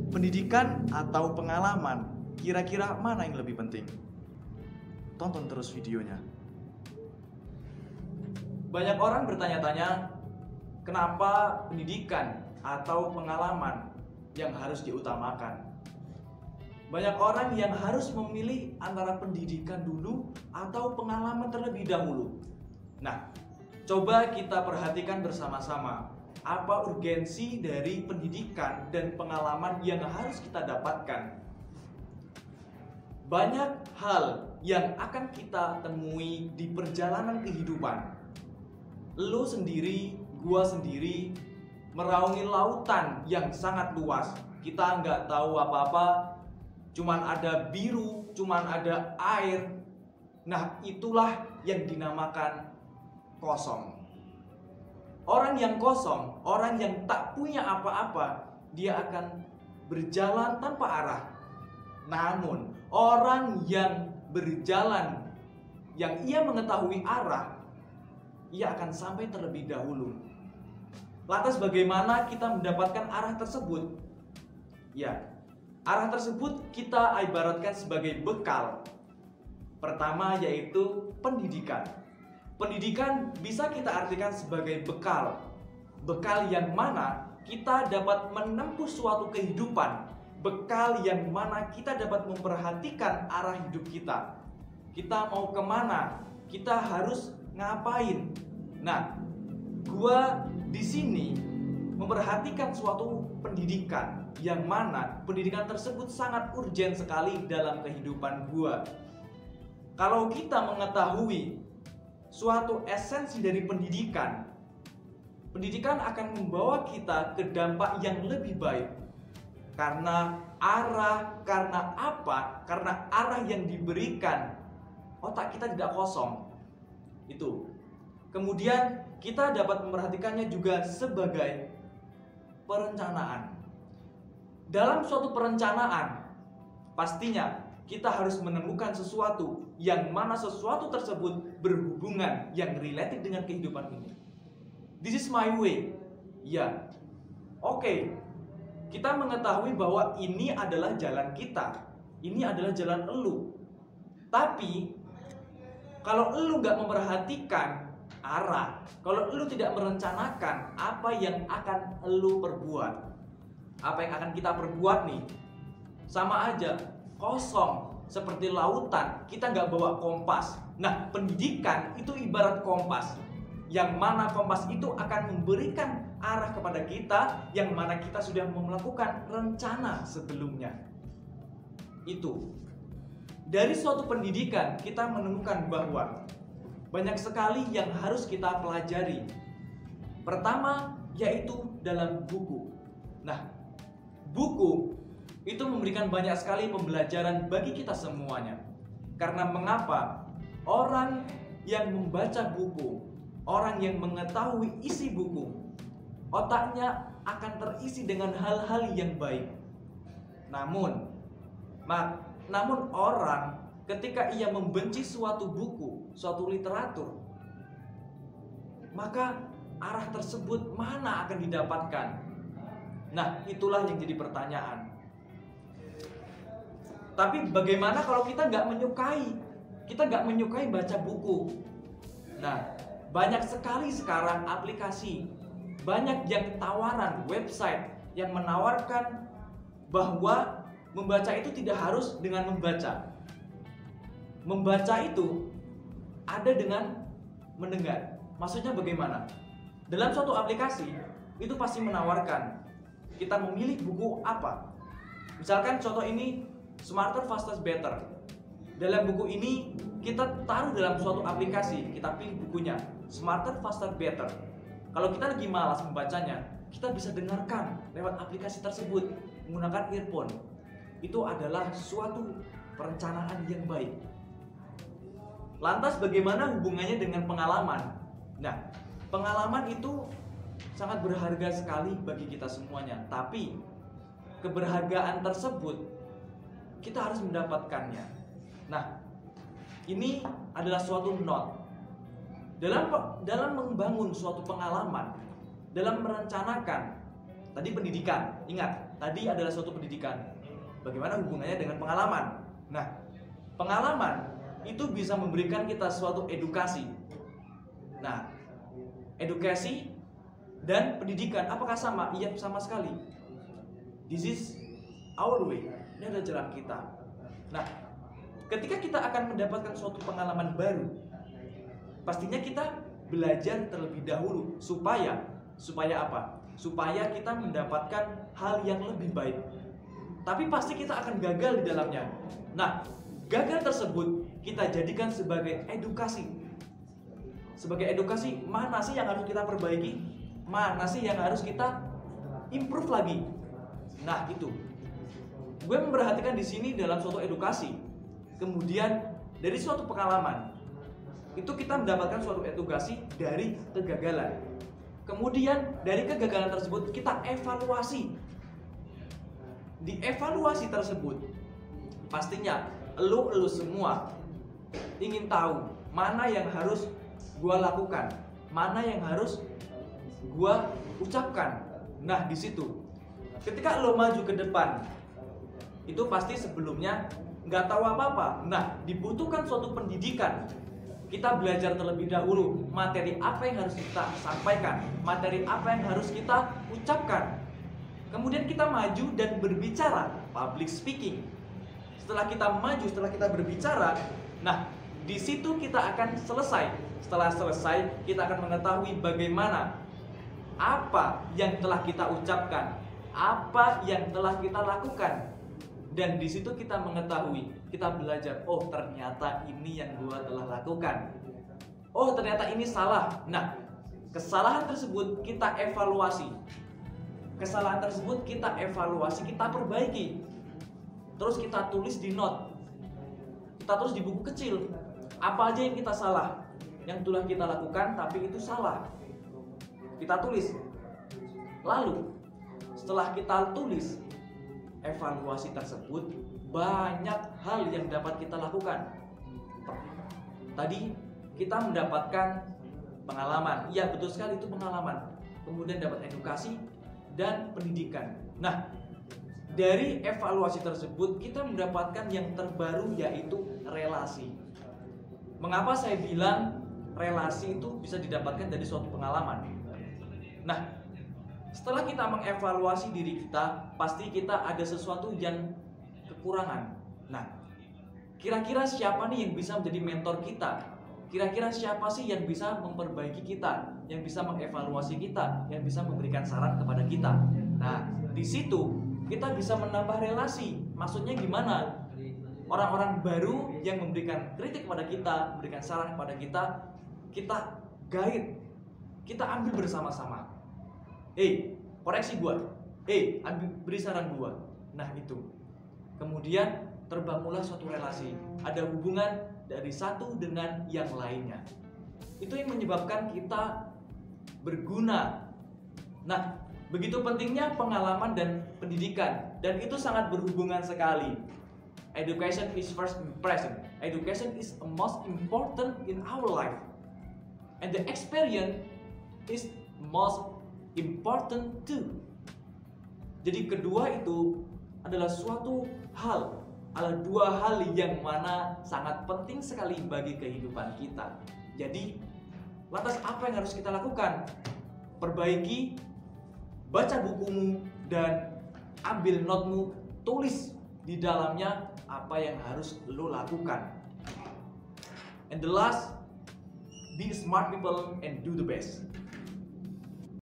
Pendidikan atau pengalaman, kira-kira mana yang lebih penting? Tonton terus videonya. Banyak orang bertanya-tanya, kenapa pendidikan atau pengalaman yang harus diutamakan? Banyak orang yang harus memilih antara pendidikan dulu atau pengalaman terlebih dahulu. Nah, coba kita perhatikan bersama-sama apa urgensi dari pendidikan dan pengalaman yang harus kita dapatkan. Banyak hal yang akan kita temui di perjalanan kehidupan. Lo sendiri, gua sendiri, meraungi lautan yang sangat luas. Kita nggak tahu apa-apa, cuman ada biru, cuman ada air. Nah, itulah yang dinamakan kosong. Orang yang kosong, orang yang tak punya apa-apa, dia akan berjalan tanpa arah. Namun, orang yang berjalan, yang ia mengetahui arah, ia akan sampai terlebih dahulu. Lantas bagaimana kita mendapatkan arah tersebut? Ya, arah tersebut kita ibaratkan sebagai bekal. Pertama yaitu pendidikan. Pendidikan bisa kita artikan sebagai bekal. Bekal yang mana kita dapat menempuh suatu kehidupan. Bekal yang mana kita dapat memperhatikan arah hidup kita. Kita mau kemana? Kita harus ngapain? Nah, gua di sini memperhatikan suatu pendidikan yang mana pendidikan tersebut sangat urgen sekali dalam kehidupan gua. Kalau kita mengetahui suatu esensi dari pendidikan, pendidikan akan membawa kita ke dampak yang lebih baik. Karena arah, karena apa? Karena arah yang diberikan, otak kita tidak kosong. Itu. Kemudian kita dapat memperhatikannya juga sebagai perencanaan. Dalam suatu perencanaan, pastinya kita harus menemukan sesuatu yang mana sesuatu tersebut berhubungan yang related dengan kehidupan ini. This is my way. Ya, oke. Kita mengetahui bahwa ini adalah jalan kita. Ini adalah jalan elu. Tapi, kalau elu nggak memperhatikan arah, kalau elu tidak merencanakan apa yang akan elu perbuat, apa yang akan kita perbuat nih, sama aja kosong, seperti lautan. Kita nggak bawa kompas. Nah, pendidikan itu ibarat kompas, yang mana kompas itu akan memberikan arah kepada kita, yang mana kita sudah melakukan rencana sebelumnya. Itu. Dari suatu pendidikan kita menemukan bahwa banyak sekali yang harus kita pelajari. Pertama yaitu dalam buku. Nah, buku itu memberikan banyak sekali pembelajaran bagi kita semuanya. Karena mengapa? Orang yang membaca buku, orang yang mengetahui isi buku, otaknya akan terisi dengan hal-hal yang baik. Namun orang ketika ia membenci suatu buku, suatu literatur, maka arah tersebut mana akan didapatkan? Nah, itulah yang jadi pertanyaan. Tapi bagaimana kalau kita nggak menyukai baca buku? Nah, banyak sekali sekarang aplikasi, banyak yang tawaran website yang menawarkan bahwa membaca itu tidak harus dengan membaca. Membaca itu ada dengan mendengar. Maksudnya bagaimana? Dalam suatu aplikasi itu pasti menawarkan kita memilih buku apa. Misalkan contoh ini Smarter, Faster, Better. Dalam buku ini kita taruh dalam suatu aplikasi, kita pilih bukunya Smarter, Faster, Better. Kalau kita lagi malas membacanya, kita bisa dengarkan lewat aplikasi tersebut menggunakan earphone. Itu adalah suatu perencanaan yang baik. Lantas bagaimana hubungannya dengan pengalaman? Nah, pengalaman itu sangat berharga sekali bagi kita semuanya. Tapi keberhargaan tersebut kita harus mendapatkannya. Nah, ini adalah suatu note. Dalam membangun suatu pengalaman, dalam merencanakan tadi pendidikan. Ingat, tadi adalah suatu pendidikan. Bagaimana hubungannya dengan pengalaman? Nah, pengalaman itu bisa memberikan kita suatu edukasi. Nah, edukasi dan pendidikan apakah sama? Iya, sama sekali. This is our way. Ini adalah jalan kita. Nah, ketika kita akan mendapatkan suatu pengalaman baru, pastinya kita belajar terlebih dahulu supaya apa? Supaya kita mendapatkan hal yang lebih baik. Tapi pasti kita akan gagal di dalamnya. Nah, gagal tersebut kita jadikan sebagai edukasi. Sebagai edukasi, mana sih yang harus kita perbaiki? Mana sih yang harus kita improve lagi? Nah, itu. Gue memperhatikan di sini dalam suatu edukasi. Kemudian dari suatu pengalaman itu kita mendapatkan suatu edukasi dari kegagalan. Kemudian dari kegagalan tersebut kita evaluasi. Di evaluasi tersebut pastinya lu semua ingin tahu mana yang harus gua lakukan, mana yang harus gua ucapkan. Nah, di situ ketika lo maju ke depan itu pasti sebelumnya nggak tahu apa-apa. Nah, dibutuhkan suatu pendidikan. Kita belajar terlebih dahulu materi apa yang harus kita sampaikan, materi apa yang harus kita ucapkan. Kemudian kita maju dan berbicara, public speaking. Setelah kita maju, setelah kita berbicara, nah di situ kita akan selesai. Setelah selesai, kita akan mengetahui bagaimana apa yang telah kita ucapkan, apa yang telah kita lakukan. Dan di situ kita mengetahui, kita belajar, oh ternyata ini yang gua telah lakukan. Oh ternyata ini salah. Nah, kesalahan tersebut kita evaluasi. Kesalahan tersebut kita evaluasi, kita perbaiki. Terus kita tulis di note. Kita tulis di buku kecil. Apa aja yang kita salah, yang telah kita lakukan tapi itu salah. Kita tulis. Lalu, setelah kita tulis evaluasi tersebut, banyak hal yang dapat kita lakukan. Tadi kita mendapatkan pengalaman. Iya, betul sekali, itu pengalaman. Kemudian dapat edukasi dan pendidikan. Nah, dari evaluasi tersebut kita mendapatkan yang terbaru, yaitu relasi. Mengapa saya bilang relasi itu bisa didapatkan dari suatu pengalaman? Nah, setelah kita mengevaluasi diri kita, pasti kita ada sesuatu yang kekurangan. Nah, kira-kira siapa nih yang bisa menjadi mentor kita? Kira-kira siapa sih yang bisa memperbaiki kita, yang bisa mengevaluasi kita, yang bisa memberikan saran kepada kita? Nah, di situ kita bisa menambah relasi. Maksudnya gimana? Orang-orang baru yang memberikan kritik kepada kita, memberikan saran kepada kita guide, kita ambil bersama-sama. Koreksi gua. Ambil beri saran gua. Nah, itu. Kemudian terbangunlah suatu relasi. Ada hubungan dari satu dengan yang lainnya. Itu yang menyebabkan kita berguna. Nah, begitu pentingnya pengalaman dan pendidikan, dan itu sangat berhubungan sekali. Education is first impression. Education is the most important in our life. And the experience is most important too. Jadi kedua itu adalah suatu hal, adalah dua hal yang mana sangat penting sekali bagi kehidupan kita. Jadi lantas apa yang harus kita lakukan? Perbaiki, baca bukumu dan ambil notemu, tulis di dalamnya apa yang harus lo lakukan. And the last, be smart people and do the best.